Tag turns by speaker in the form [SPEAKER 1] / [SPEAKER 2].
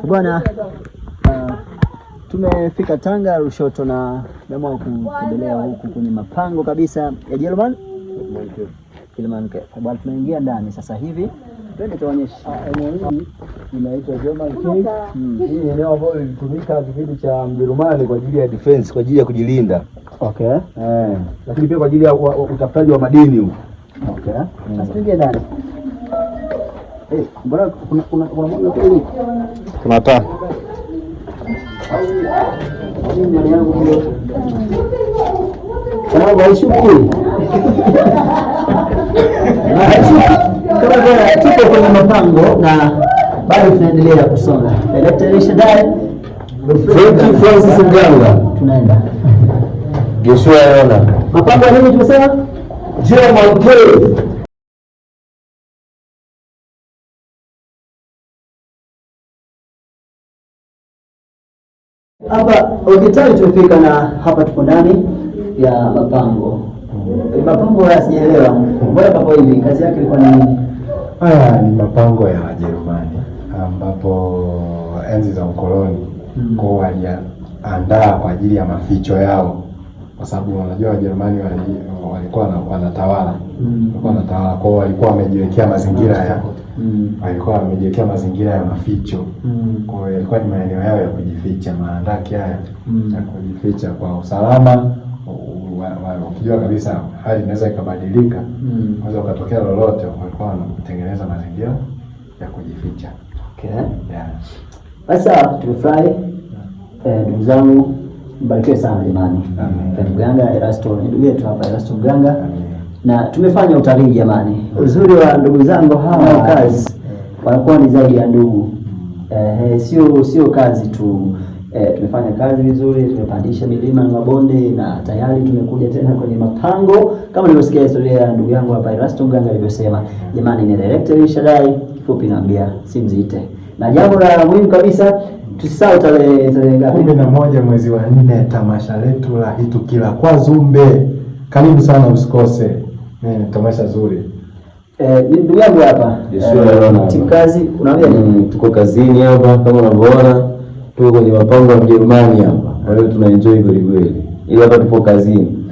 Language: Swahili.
[SPEAKER 1] Bwana, tumefika Tanga Lushoto na tumeamua kutembelea huku kwenye mapango kabisa ya Jerumani. Bwana, tunaingia ndani sasa hivi. Twende tuonyeshe.
[SPEAKER 2] Eneo hili inaitwa German Cave. Hii ni eneo ambalo lilitumika kipindi cha Mjerumani kwa ajili ya defense, kwa ajili ya kujilinda.
[SPEAKER 1] Okay.
[SPEAKER 2] Lakini pia kwa ajili ya utafutaji wa madini huko.
[SPEAKER 1] Okay. Sasa tuingie ndani. Bwana, kuna mwanga kweli?
[SPEAKER 2] Kuna taa.
[SPEAKER 1] Ndani yangu hiyo. Kana waishuku. Kama tuko kwenye mapango na bado tunaendelea kusonga. Daktari Shaddai,
[SPEAKER 2] Francis Mganga.
[SPEAKER 1] Tunaenda.
[SPEAKER 2] Joshua Yona.
[SPEAKER 1] Mapango ya nini tumesema?
[SPEAKER 2] German Cave.
[SPEAKER 1] Hapa ukitaka tumefika na hapa tuko ndani ya mapango. Mapango haya sijaelewa. Mbona papo hivi kazi yake ilikuwa ni nini?
[SPEAKER 3] Haya ni mapango ya Wajerumani ambapo enzi za ukoloni kwa waliandaa kwa ajili ya maficho yao, kwa sababu wanajua Wajerumani walikuwa wanatawala, kwa walikuwa wamejiwekea mazingira ya walikuwa wamejiwekea mazingira ya maficho. Kwa hiyo ilikuwa ni maeneo yao ya kujificha, maandaki haya ya kujificha kwa usalama. Ukijua kabisa hali inaweza ikabadilika, unaweza ukatokea lolote, walikuwa wanatengeneza mazingira ya kujificha.
[SPEAKER 1] Okay. Yeah. Sasa tumefurahi. Ndugu zangu, mbarikiwe sana jamani. Amen. Mganga Erasto, ndugu yetu hapa Erasto Mganga. Amen. Na tumefanya utalii jamani. Uzuri wa ndugu zangu hawa kazi wanakuwa ni zaidi ya ndugu. Sio kazi tu. Tumefanya kazi vizuri, tumepandisha milima na mabonde na tayari tumekuja tena kwenye mapango. Kama nilivyosikia historia ya ndugu yangu hapa Erasto Mganga alivyosema, jamani ni Daktari Shaddai, kifupi naambia si mzite. Na jambo la muhimu kabisa, tusisahau tarehe ngapi?
[SPEAKER 3] 11 mwezi wa 4, tamasha letu la Hitukila kwa Zumbe. Karibu sana, usikose. Tamasha zuri.
[SPEAKER 1] Ndugu yangu hapa timu kazi, unaambia nini?
[SPEAKER 2] Tuko kazini hapa kama unavyoona. Tuko kwenye mapango ya Mjerumani hapa. Kwa hiyo tuna enjoy kweli kweli. Ili hapa tupo kazini.